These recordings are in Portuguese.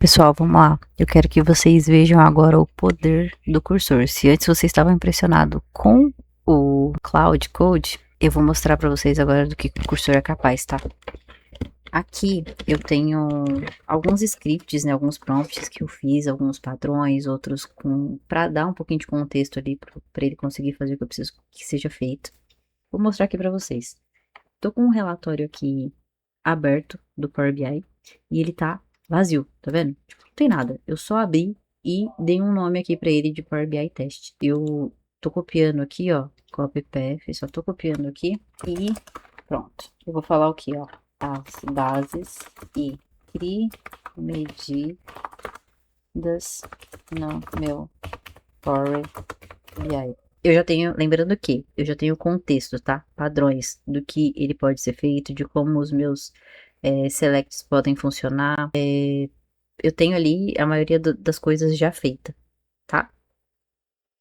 Pessoal, vamos lá. Eu quero que vocês vejam agora o poder do cursor. Se antes vocês estavam impressionados com o Cloud Code, eu vou mostrar para vocês agora do que o cursor é capaz, tá? Aqui eu tenho alguns scripts, né, alguns prompts que eu fiz, alguns padrões, outros para dar um pouquinho de contexto ali para ele conseguir fazer o que eu preciso que seja feito. Vou mostrar aqui para vocês. Tô com um relatório aqui aberto do Power BI e ele tá vazio, tá vendo? Tipo, não tem nada. Eu só abri e dei um nome aqui pra ele de Power BI Test. Eu tô copiando aqui, ó, copy path, só tô copiando aqui e pronto. Eu vou falar o que, ó, as bases e crie medidas no meu Power BI. Eu já tenho, lembrando que eu já tenho contexto, tá? Padrões do que ele pode ser feito, de como os meus selects podem funcionar. Eu tenho ali a maioria das coisas já feita, tá?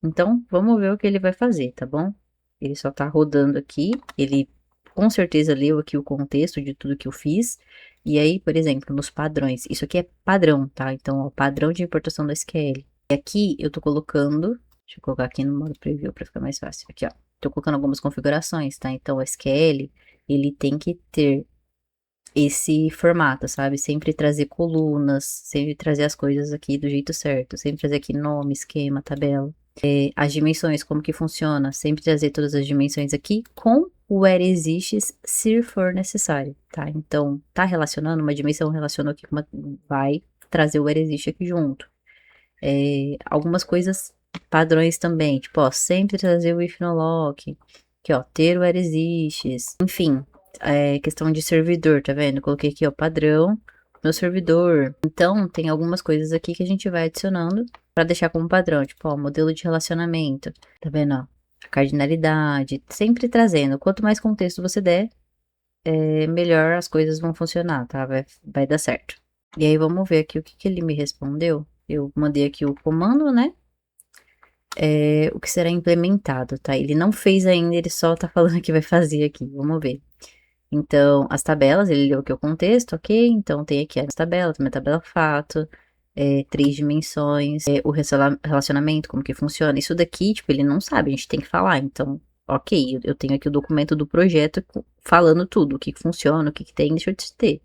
Então, vamos ver o que ele vai fazer, tá bom? Ele só tá rodando aqui, ele com certeza leu aqui o contexto de tudo que eu fiz. E aí, por exemplo, nos padrões, isso aqui é padrão, tá? Então, ó, padrão de importação do SQL. E aqui eu tô colocando, deixa eu colocar aqui no modo preview para ficar mais fácil. Aqui, ó, tô colocando algumas configurações, tá? Então, o SQL, ele tem que ter esse formato, sabe? Sempre trazer colunas, sempre trazer as coisas aqui do jeito certo, sempre trazer aqui nome, esquema, tabela. As dimensões, como que funciona? Sempre trazer todas as dimensões aqui com o where exists, se for necessário, tá? Então, tá relacionando, uma dimensão relacionou aqui com uma, vai trazer o where exist aqui junto. Algumas coisas, padrões também, tipo, ó, sempre trazer o if no lock, aqui, ó, ter o where exists, enfim, questão de servidor, tá vendo? Coloquei aqui, ó, padrão, meu servidor. Então, tem algumas coisas aqui que a gente vai adicionando para deixar como padrão, tipo, ó, modelo de relacionamento, tá vendo, ó? A cardinalidade, sempre trazendo. Quanto mais contexto você der, melhor as coisas vão funcionar, tá? Vai dar certo. E aí, vamos ver aqui o que ele me respondeu. Eu mandei aqui o comando, né? O que será implementado, tá? Ele não fez ainda, ele só tá falando que vai fazer aqui. Vamos ver. Então, as tabelas, ele leu aqui o contexto, ok? Então, tem aqui as tabelas, tem a tabela fato, 3 dimensões, o relacionamento, como que funciona. Isso daqui, tipo, ele não sabe, a gente tem que falar. Então, ok, eu tenho aqui o documento do projeto falando tudo, o que funciona, o que tem, deixa eu te ter.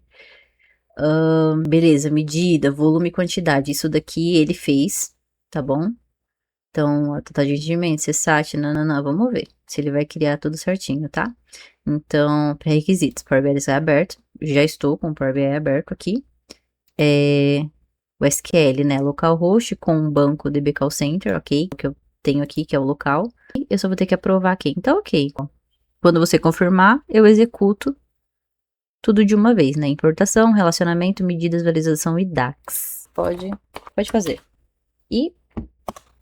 Beleza, medida, volume e quantidade. Isso daqui ele fez, tá bom? Então, a total de rendimento, CSAT, nananã, vamos ver se ele vai criar tudo certinho, tá? Então, pré-requisitos, Power BI está aberto, já estou com o Power BI aberto aqui. O SQL, né, localhost com um banco DB Call Center, ok? O que eu tenho aqui, que é o local. E eu só vou ter que aprovar aqui, então, ok. Quando você confirmar, eu executo tudo de uma vez, né? Importação, relacionamento, medidas, visualização e DAX. Pode fazer. E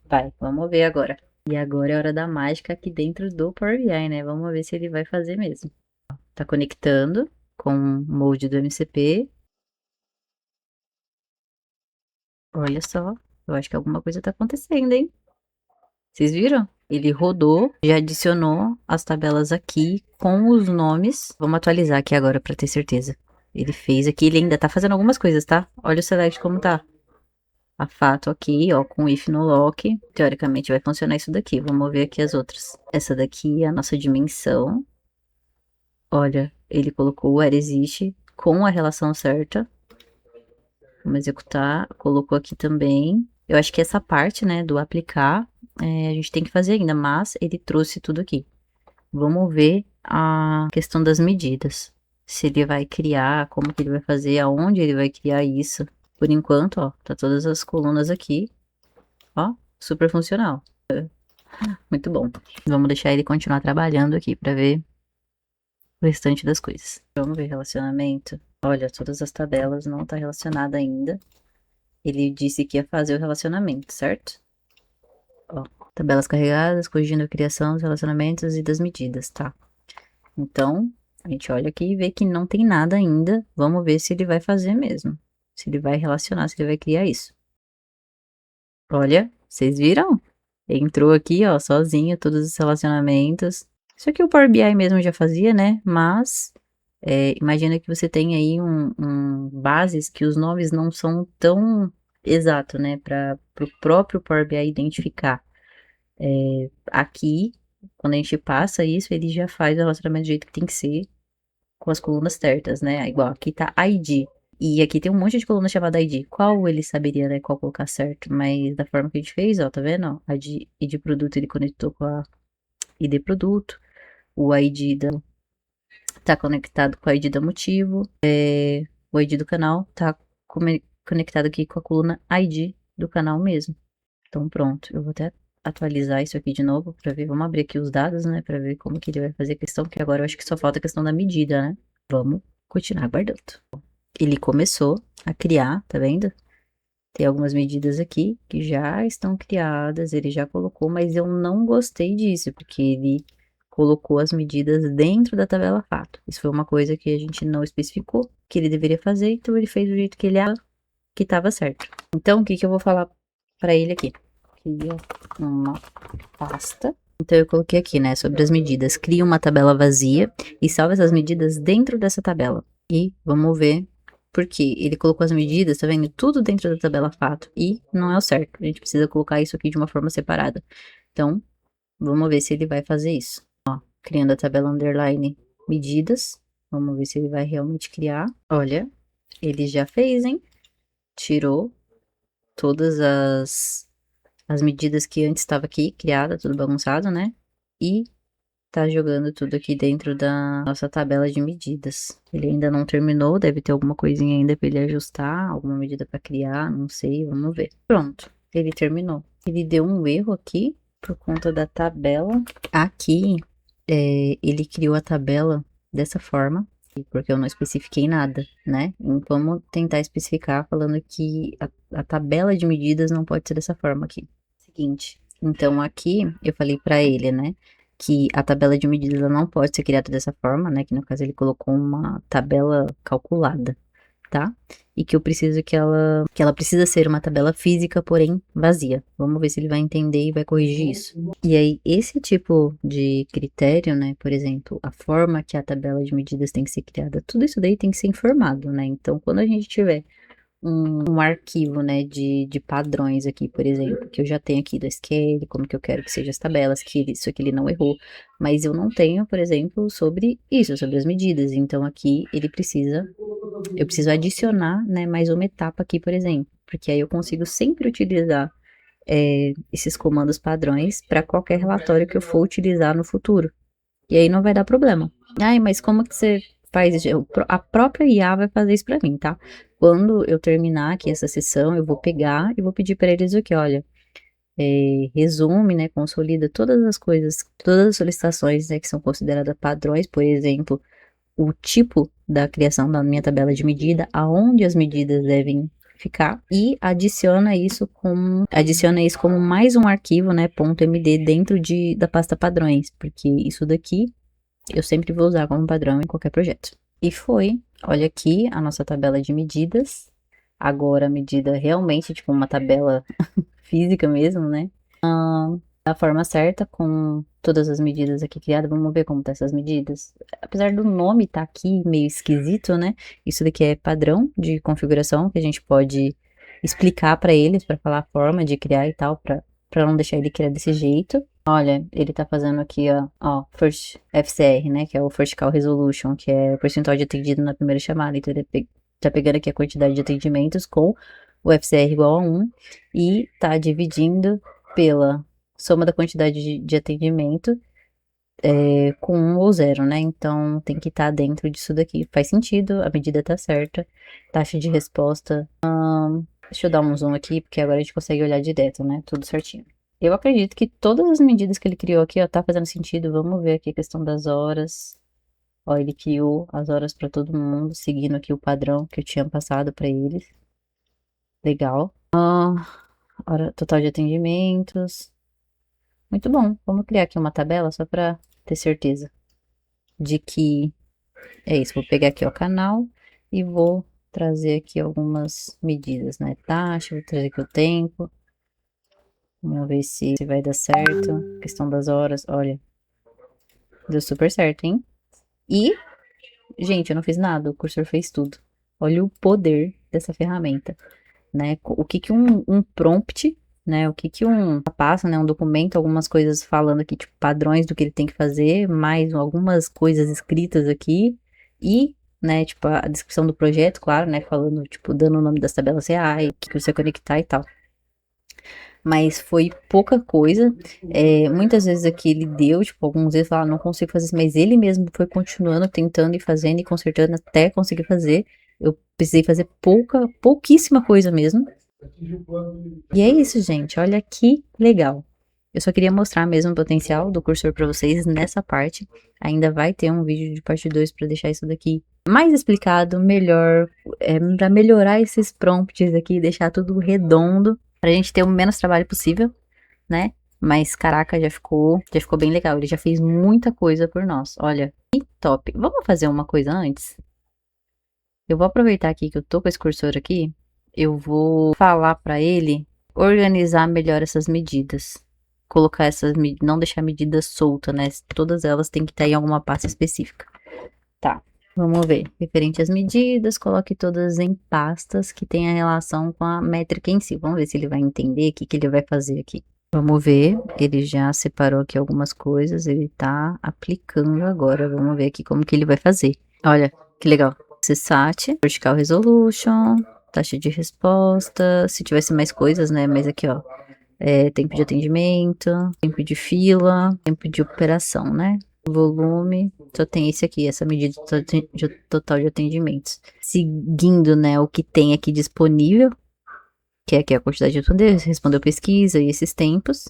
vai, vamos ver agora. E agora é a hora da mágica aqui dentro do Power BI, né? Vamos ver se ele vai fazer mesmo. Tá conectando com o molde do MCP. Olha só, eu acho que alguma coisa tá acontecendo, hein? Vocês viram? Ele rodou, já adicionou as tabelas aqui com os nomes. Vamos atualizar aqui agora para ter certeza. Ele fez aqui, ele ainda tá fazendo algumas coisas, tá? Olha o select como tá. A fato aqui, ó, com if no lock. Teoricamente vai funcionar isso daqui. Vamos ver aqui as outras. Essa daqui é a nossa dimensão. Olha, ele colocou o where existe com a relação certa. Vamos executar. Colocou aqui também. Eu acho que essa parte, né, do aplicar, a gente tem que fazer ainda, mas ele trouxe tudo aqui. Vamos ver a questão das medidas. Se ele vai criar, como que ele vai fazer, aonde ele vai criar isso. Por enquanto, ó, tá todas as colunas aqui. Ó, super funcional. Muito bom. Vamos deixar ele continuar trabalhando aqui para ver o restante das coisas. Vamos ver relacionamento. Olha, todas as tabelas não tá relacionada ainda. Ele disse que ia fazer o relacionamento, certo? Ó, tabelas carregadas, corrigindo a criação dos relacionamentos e das medidas, tá? Então, a gente olha aqui e vê que não tem nada ainda. Vamos ver se ele vai fazer mesmo. Se ele vai relacionar, se ele vai criar isso. Olha, vocês viram? Entrou aqui, ó, sozinho, todos os relacionamentos. Isso aqui o Power BI mesmo já fazia, né? Mas Imagina que você tem aí bases que os nomes não são tão exatos, né? Para o próprio Power BI identificar. Aqui, quando a gente passa isso, ele já faz o relacionamento do jeito que tem que ser, com as colunas certas, né? Igual, aqui tá ID. E aqui tem um monte de coluna chamada ID. Qual ele saberia, né? Qual colocar certo? Mas da forma que a gente fez, ó, tá vendo? Ó, ID produto ele conectou com a ID produto. O ID tá conectado com a ID do motivo. O ID do canal tá conectado aqui com a coluna ID do canal mesmo. Então pronto, eu vou até atualizar isso aqui de novo para ver. Vamos abrir aqui os dados, né, para ver como que ele vai fazer a questão, porque agora eu acho que só falta a questão da medida, né? Vamos continuar aguardando. Ele começou a criar, tá vendo? Tem algumas medidas aqui que já estão criadas, ele já colocou, mas eu não gostei disso, porque ele colocou as medidas dentro da tabela fato. Isso foi uma coisa que a gente não especificou que ele deveria fazer, então ele fez do jeito que ele achava que estava certo. Então, o que que eu vou falar para ele aqui? Cria uma pasta. Então, eu coloquei aqui, né, sobre as medidas. Cria uma tabela vazia e salva essas medidas dentro dessa tabela. E vamos ver por quê. Ele colocou as medidas, tá vendo? Tudo dentro da tabela fato. E não é o certo. A gente precisa colocar isso aqui de uma forma separada. Então, vamos ver se ele vai fazer isso. Ó, criando a tabela underline medidas. Vamos ver se ele vai realmente criar. Olha, ele já fez, hein? Tirou todas as medidas que antes estava aqui, criada, tudo bagunçado, né? E tá jogando tudo aqui dentro da nossa tabela de medidas. Ele ainda não terminou, deve ter alguma coisinha ainda para ele ajustar, alguma medida para criar, não sei, vamos ver. Pronto, ele terminou. Ele deu um erro aqui por conta da tabela. Aqui, ele criou a tabela dessa forma, porque eu não especifiquei nada, né? Então, vamos tentar especificar falando que a tabela de medidas não pode ser dessa forma aqui. Seguinte, então aqui eu falei para ele, né, que a tabela de medidas ela não pode ser criada dessa forma, né, que no caso ele colocou uma tabela calculada, tá? E que eu preciso que ela precisa ser uma tabela física, porém vazia. Vamos ver se ele vai entender e vai corrigir isso. E aí, esse tipo de critério, né, por exemplo, a forma que a tabela de medidas tem que ser criada, tudo isso daí tem que ser informado, né? Então, quando a gente tiver um arquivo, né, de padrões aqui, por exemplo, que eu já tenho aqui do SQL, como que eu quero que sejam as tabelas, que isso aqui ele não errou, mas eu não tenho, por exemplo, sobre isso, sobre as medidas, então aqui eu preciso adicionar, né, mais uma etapa aqui, por exemplo, porque aí eu consigo sempre utilizar esses comandos padrões para qualquer relatório que eu for utilizar no futuro, e aí não vai dar problema. Ai, mas como que você faz isso? A própria IA vai fazer isso para mim, tá? Quando eu terminar aqui essa sessão, eu vou pegar e vou pedir para eles o que, olha, resume, né, consolida todas as coisas, todas as solicitações, né, que são consideradas padrões, por exemplo, o tipo da criação da minha tabela de medida, aonde as medidas devem ficar e adiciona isso como mais um arquivo, né, .md dentro da pasta padrões, porque isso daqui eu sempre vou usar como padrão em qualquer projeto. E foi, olha aqui a nossa tabela de medidas. Agora a medida realmente, tipo uma tabela física mesmo, né? Da forma certa, com todas as medidas aqui criadas. Vamos ver como tá essas medidas. Apesar do nome tá aqui meio esquisito, né? Isso daqui é padrão de configuração que a gente pode explicar para eles, para falar a forma de criar e tal, para não deixar ele criar desse jeito. Olha, ele tá fazendo aqui, ó, First FCR, né, que é o First Call Resolution, que é o percentual de atendido na primeira chamada. Então, ele tá pegando aqui a quantidade de atendimentos com o FCR igual a 1 e tá dividindo pela soma da quantidade de atendimento com 1 ou 0, né? Então, tem que estar dentro disso daqui. Faz sentido, a medida tá certa. Taxa de resposta. Deixa eu dar um zoom aqui, porque agora a gente consegue olhar direto, né? Tudo certinho. Eu acredito que todas as medidas que ele criou aqui, ó, tá fazendo sentido. Vamos ver aqui a questão das horas. Ó, ele criou as horas para todo mundo, seguindo aqui o padrão que eu tinha passado para eles. Legal. Hora total de atendimentos. Muito bom. Vamos criar aqui uma tabela só para ter certeza de que é isso. Vou pegar aqui o canal e vou trazer aqui algumas medidas, né? Taxa, vou trazer aqui o tempo. Vamos ver se vai dar certo. Questão das horas, olha. Deu super certo, hein? E Gente, eu não fiz nada, o cursor fez tudo. Olha o poder dessa ferramenta, né? O que que um prompt, né? O que que passa, né? Um documento, algumas coisas falando aqui, tipo, padrões do que ele tem que fazer, mais algumas coisas escritas aqui e, né, tipo, a descrição do projeto, claro, né? Falando, tipo, dando o nome das tabelas reais, o que você conectar e tal. Mas foi pouca coisa. Muitas vezes aqui ele deu, tipo, alguns vezes fala, não consigo fazer isso, mas ele mesmo foi continuando, tentando e fazendo e consertando até conseguir fazer. Eu precisei fazer pouquíssima coisa mesmo. E é isso, gente. Olha que legal. Eu só queria mostrar mesmo o potencial do cursor para vocês nessa parte. Ainda vai ter um vídeo de parte 2 para deixar isso daqui mais explicado, melhor, para melhorar esses prompts aqui, deixar tudo redondo, pra gente ter o menos trabalho possível, né? Mas caraca, já ficou bem legal. Ele já fez muita coisa por nós. Olha, que top. Vamos fazer uma coisa antes? Eu vou aproveitar aqui que eu tô com esse cursor aqui, eu vou falar para ele organizar melhor essas medidas. Colocar essas medidas, não deixar a medida solta, né? Todas elas têm que estar em alguma pasta específica. Tá, vamos ver. Referente às medidas, coloque todas em pastas que tenha relação com a métrica em si. Vamos ver se ele vai entender o que que ele vai fazer aqui. Vamos ver, ele já separou aqui algumas coisas, ele tá aplicando agora. Vamos ver aqui como que ele vai fazer. Olha, que legal. CSAT, Vertical Resolution, taxa de resposta, se tivesse mais coisas, né? Mas aqui, ó, tempo de atendimento, tempo de fila, tempo de operação, né? Volume, só tem esse aqui, essa medida total de atendimentos. Seguindo, né, o que tem aqui disponível, que é aqui a quantidade de atendentes, respondeu pesquisa e esses tempos,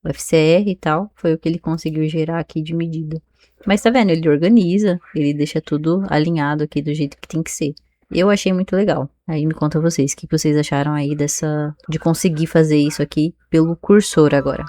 o FCR e tal, foi o que ele conseguiu gerar aqui de medida. Mas tá vendo, ele organiza, ele deixa tudo alinhado aqui do jeito que tem que ser. Eu achei muito legal. Aí me conta vocês, o que vocês acharam aí de conseguir fazer isso aqui pelo cursor agora.